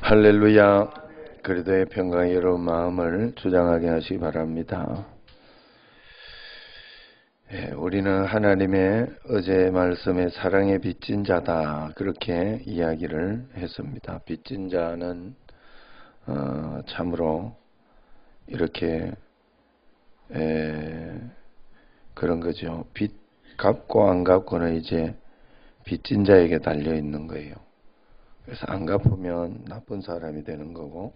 할렐루야. 그리스도의 평강이 여러분 마음을 주장하게 하시기 바랍니다. 우리는 하나님의 어제 말씀에 사랑의 빚진 자다, 그렇게 이야기를 했습니다. 빚진 자는 참으로 이렇게 그런 거죠. 빚 갚고 안 갚고는 이제 빚진 자에게 달려 있는 거예요. 그래서 안 갚으면 나쁜 사람이 되는 거고,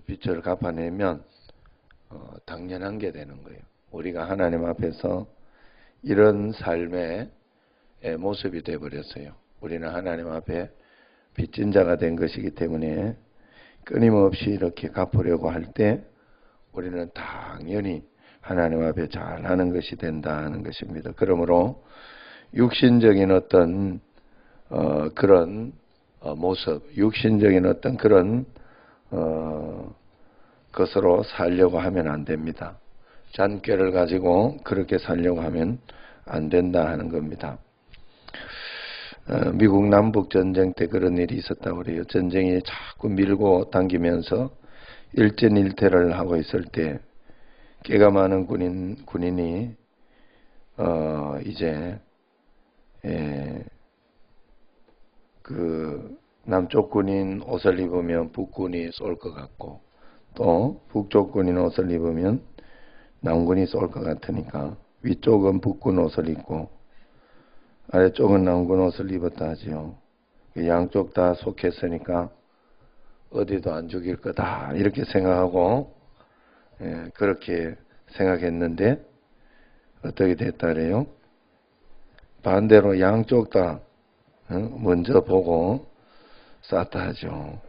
빚을 갚아내면 당연한 게 되는 거예요. 우리가 하나님 앞에서 이런 삶의 모습이 되어버렸어요. 우리는 하나님 앞에 빚진 자가 된 것이기 때문에 끊임없이 이렇게 갚으려고 할 때 우리는 당연히 하나님 앞에 잘하는 것이 된다는 것입니다. 그러므로 육신적인 어떤 그런 모습, 육신적인 어떤 그런 것으로 살려고 하면 안 됩니다. 잔꾀를 가지고 그렇게 살려고 하면 안 된다 하는 겁니다. 미국 남북 전쟁 때 그런 일이 있었다고 그래요. 전쟁이 자꾸 밀고 당기면서 일전일퇴를 하고 있을 때 깨가 많은 군인이 이제 그 남쪽 군인 옷을 입으면 북군이 쏠 것 같고, 또 북쪽 군인 옷을 입으면 남군이 쏠 것 같으니까 위쪽은 북군 옷을 입고 아래쪽은 남군 옷을 입었다 하지요. 양쪽 다 속했으니까 어디도 안 죽일 거다, 이렇게 생각하고 그렇게 생각했는데 어떻게 됐다 그래요? 반대로 양쪽 다 먼저 보고 쐈다 하죠.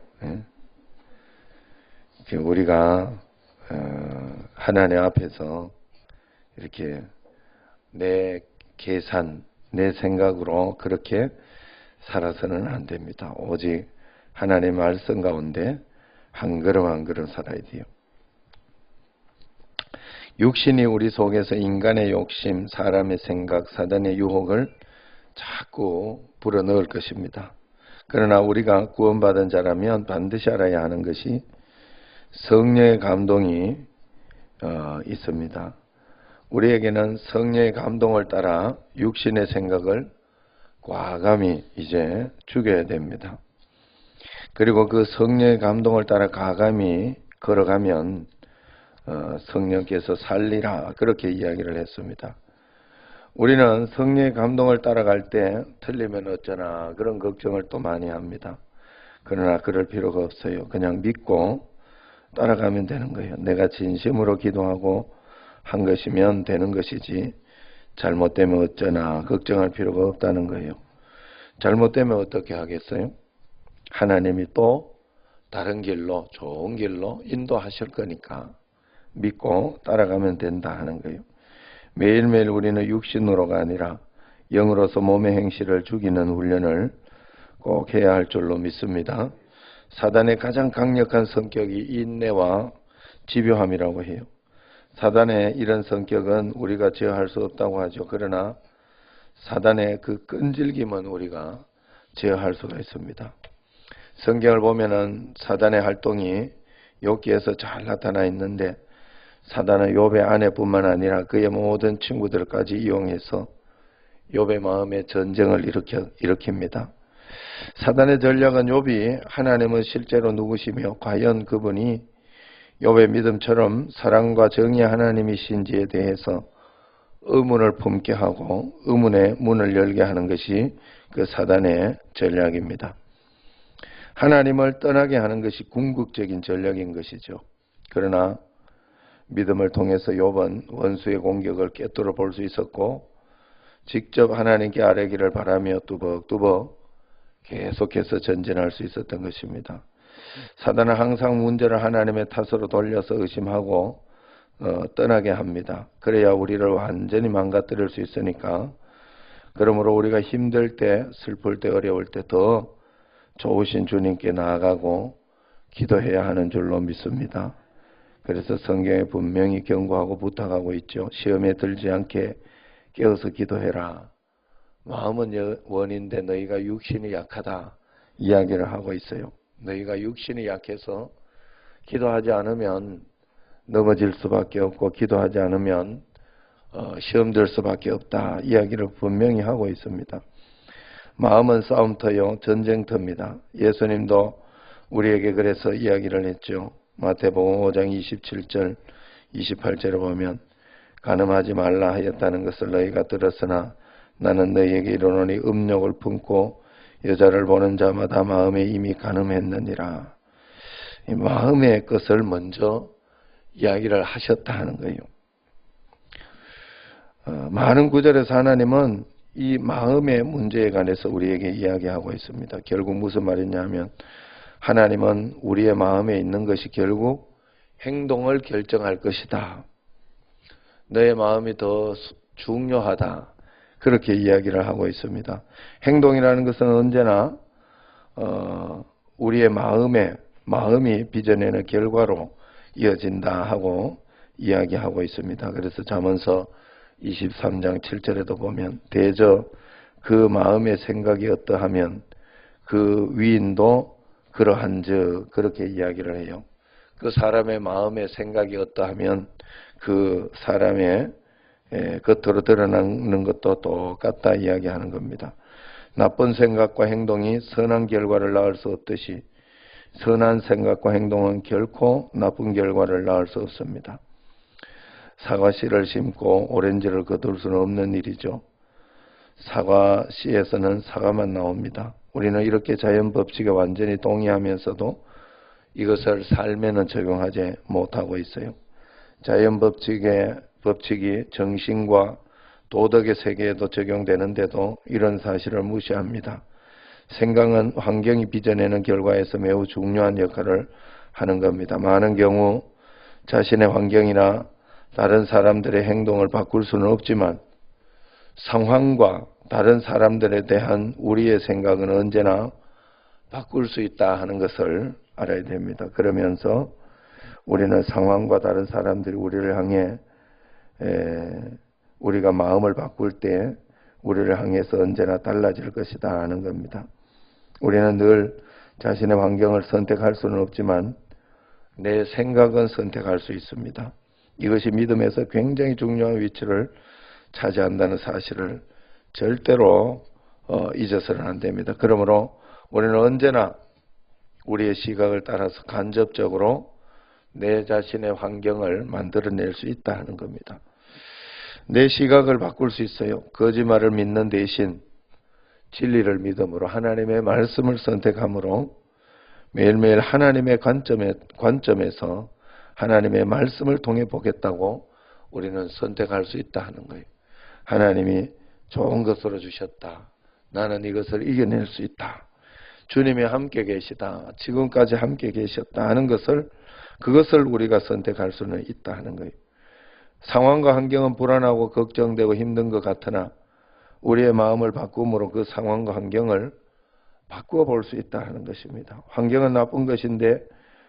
우리가 하나님 앞에서 이렇게 내 계산, 내 생각으로 그렇게 살아서는 안 됩니다. 오직 하나님의 말씀 가운데 한 걸음 한 걸음 살아야 돼요. 육신이 우리 속에서 인간의 욕심, 사람의 생각, 사단의 유혹을 자꾸 불어넣을 것입니다. 그러나 우리가 구원받은 자라면 반드시 알아야 하는 것이 성령의 감동이 있습니다. 우리에게는 성령의 감동을 따라 육신의 생각을 과감히 이제 죽여야 됩니다. 그리고 그 성령의 감동을 따라 과감히 걸어가면 성령께서 살리라, 그렇게 이야기를 했습니다. 우리는 성령의 감동을 따라갈 때 틀리면 어쩌나 그런 걱정을 또 많이 합니다. 그러나 그럴 필요가 없어요. 그냥 믿고 따라가면 되는 거예요. 내가 진심으로 기도하고 한 것이면 되는 것이지, 잘못되면 어쩌나 걱정할 필요가 없다는 거예요. 잘못되면 어떻게 하겠어요? 하나님이 또 다른 길로, 좋은 길로 인도하실 거니까 믿고 따라가면 된다 하는 거예요. 매일매일 우리는 육신으로가 아니라 영으로서 몸의 행실을 죽이는 훈련을 꼭 해야 할 줄로 믿습니다. 사단의 가장 강력한 성격이 인내와 집요함이라고 해요. 사단의 이런 성격은 우리가 제어할 수 없다고 하죠. 그러나 사단의 그 끈질김은 우리가 제어할 수가 있습니다. 성경을 보면은 사단의 활동이 욥기에서 잘 나타나 있는데, 사단은 욥의 아내뿐만 아니라 그의 모든 친구들까지 이용해서 욥의 마음에 전쟁을 일으킵니다. 사단의 전략은 욥이 하나님은 실제로 누구시며 과연 그분이 욥의 믿음처럼 사랑과 정의의 하나님이신지에 대해서 의문을 품게 하고 의문의 문을 열게 하는 것이 그 사단의 전략입니다. 하나님을 떠나게 하는 것이 궁극적인 전략인 것이죠. 그러나 믿음을 통해서 욥은 원수의 공격을 꿰뚫어 볼 수 있었고, 직접 하나님께 아뢰기를 바라며 뚜벅뚜벅 계속해서 전진할 수 있었던 것입니다. 사단은 항상 문제를 하나님의 탓으로 돌려서 의심하고 떠나게 합니다. 그래야 우리를 완전히 망가뜨릴 수 있으니까. 그러므로 우리가 힘들 때, 슬플 때, 어려울 때 더 좋으신 주님께 나아가고 기도해야 하는 줄로 믿습니다. 그래서 성경에 분명히 경고하고 부탁하고 있죠. 시험에 들지 않게 깨어서 기도해라. 마음은 원인데 너희가 육신이 약하다, 이야기를 하고 있어요. 너희가 육신이 약해서 기도하지 않으면 넘어질 수밖에 없고 기도하지 않으면 시험 될 수밖에 없다. 이야기를 분명히 하고 있습니다. 마음은 싸움터요 전쟁터입니다. 예수님도 우리에게 그래서 이야기를 했죠. 마태복음 5장 27절 28절을 보면 간음하지 말라 하였다는 것을 너희가 들었으나 나는 너희에게 이르노니 음욕을 품고 여자를 보는 자마다 마음에 이미 간음했느니라. 이 마음의 것을 먼저 이야기를 하셨다 하는 거예요. 많은 구절에서 하나님은 이 마음의 문제에 관해서 우리에게 이야기하고 있습니다. 결국 무슨 말이냐 하면 하나님은 우리의 마음에 있는 것이 결국 행동을 결정할 것이다. 너의 마음이 더 중요하다. 그렇게 이야기를 하고 있습니다. 행동이라는 것은 언제나 우리의 마음이 빚어내는 결과로 이어진다 하고 이야기하고 있습니다. 그래서 잠언서 23장 7절에도 보면 대저 그 마음의 생각이 어떠하면 그 위인도 그러한즉 그렇게 이야기를 해요. 그 사람의 마음의 생각이 어떠하면 그 사람의 겉으로 드러나는 것도 똑같다 이야기하는 겁니다. 나쁜 생각과 행동이 선한 결과를 낳을 수 없듯이 선한 생각과 행동은 결코 나쁜 결과를 낳을 수 없습니다. 사과씨를 심고 오렌지를 거둘 수는 없는 일이죠. 사과씨에서는 사과만 나옵니다. 우리는 이렇게 자연 법칙에 완전히 동의하면서도 이것을 삶에는 적용하지 못하고 있어요. 자연 법칙이 정신과 도덕의 세계에도 적용되는데도 이런 사실을 무시합니다. 생각은 환경이 빚어내는 결과에서 매우 중요한 역할을 하는 겁니다. 많은 경우 자신의 환경이나 다른 사람들의 행동을 바꿀 수는 없지만 상황과 다른 사람들에 대한 우리의 생각은 언제나 바꿀 수 있다 하는 것을 알아야 됩니다. 그러면서 우리는 상황과 다른 사람들이 우리를 향해 우리가 마음을 바꿀 때 우리를 향해서 언제나 달라질 것이다 하는 겁니다. 우리는 늘 자신의 환경을 선택할 수는 없지만 내 생각은 선택할 수 있습니다. 이것이 믿음에서 굉장히 중요한 위치를 차지한다는 사실을 절대로 잊어서는 안 됩니다. 그러므로 우리는 언제나 우리의 시각을 따라서 간접적으로 내 자신의 환경을 만들어낼 수 있다 하는 겁니다. 내 시각을 바꿀 수 있어요. 거짓말을 믿는 대신 진리를 믿음으로 하나님의 말씀을 선택함으로 매일매일 하나님의 관점에서 하나님의 말씀을 통해 보겠다고 우리는 선택할 수 있다 하는 거예요. 하나님이 좋은 것으로 주셨다. 나는 이것을 이겨낼 수 있다. 주님이 함께 계시다. 지금까지 함께 계셨다 하는 그것을 우리가 선택할 수는 있다 하는 거예요. 상황과 환경은 불안하고 걱정되고 힘든 것 같으나 우리의 마음을 바꿈으로 그 상황과 환경을 바꾸어 볼 수 있다 하는 것입니다. 환경은 나쁜 것인데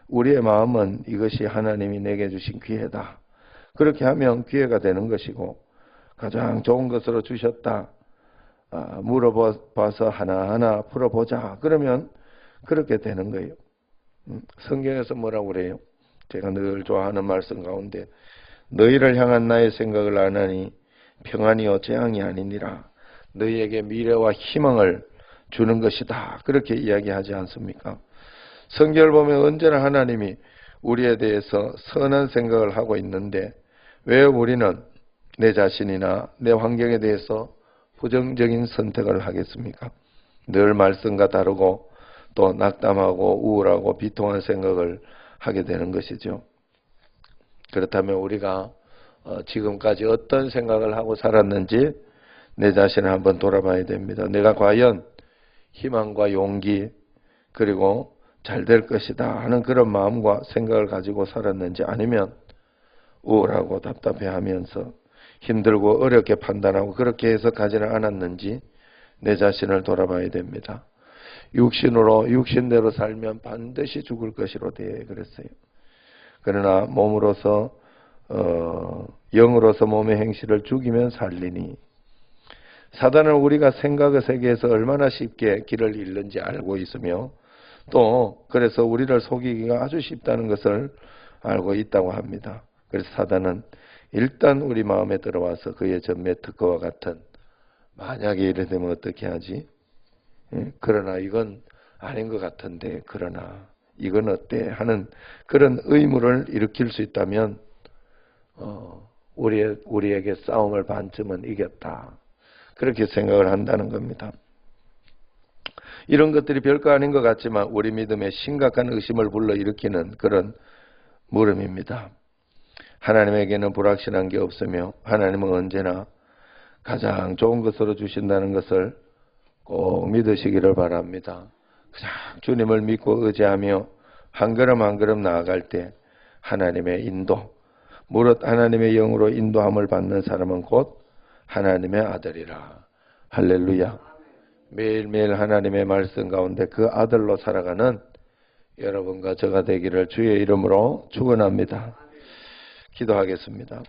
우리의 마음은 이것이 하나님이 내게 주신 기회다. 그렇게 하면 기회가 되는 것이고 가장 좋은 것으로 주셨다. 물어봐서 하나하나 풀어보자. 그러면 그렇게 되는 거예요. 성경에서 뭐라고 그래요? 제가 늘 좋아하는 말씀 가운데 너희를 향한 나의 생각을 아나니 평안이요 재앙이 아니니라. 너희에게 미래와 희망을 주는 것이다. 그렇게 이야기하지 않습니까? 성경을 보면 언제나 하나님이 우리에 대해서 선한 생각을 하고 있는데 왜 우리는 내 자신이나 내 환경에 대해서 부정적인 선택을 하겠습니까? 늘 말씀과 다르고 또 낙담하고 우울하고 비통한 생각을 하게 되는 것이죠. 그렇다면 우리가 지금까지 어떤 생각을 하고 살았는지 내 자신을 한번 돌아봐야 됩니다. 내가 과연 희망과 용기 그리고 잘 될 것이다 하는 그런 마음과 생각을 가지고 살았는지 아니면 우울하고 답답해하면서 힘들고 어렵게 판단하고 그렇게 해석하지는 않았는지 내 자신을 돌아봐야 됩니다. 육신대로 살면 반드시 죽을 것이로되 그랬어요. 그러나 몸으로서 영으로서 몸의 행실을 죽이면 살리니 사단은 우리가 생각의 세계에서 얼마나 쉽게 길을 잃는지 알고 있으며 또 그래서 우리를 속이기가 아주 쉽다는 것을 알고 있다고 합니다. 그래서 사단은 일단 우리 마음에 들어와서 그의 전매 특허와 같은 만약에 이래 되면 어떻게 하지? 그러나 이건 아닌 것 같은데 그러나 이건 어때? 하는 그런 의문을 일으킬 수 있다면 우리에게 싸움을 반쯤은 이겼다. 그렇게 생각을 한다는 겁니다. 이런 것들이 별거 아닌 것 같지만 우리 믿음에 심각한 의심을 불러일으키는 그런 물음입니다. 하나님에게는 불확실한 게 없으며 하나님은 언제나 가장 좋은 것으로 주신다는 것을 꼭 믿으시기를 바랍니다. 그냥 주님을 믿고 의지하며 한 걸음 한 걸음 나아갈 때 하나님의 인도, 무릇 하나님의 영으로 인도함을 받는 사람은 곧 하나님의 아들이라. 할렐루야. 매일매일 하나님의 말씀 가운데 그 아들로 살아가는 여러분과 저가 되기를 주의 이름으로 축원합니다. 기도하겠습니다.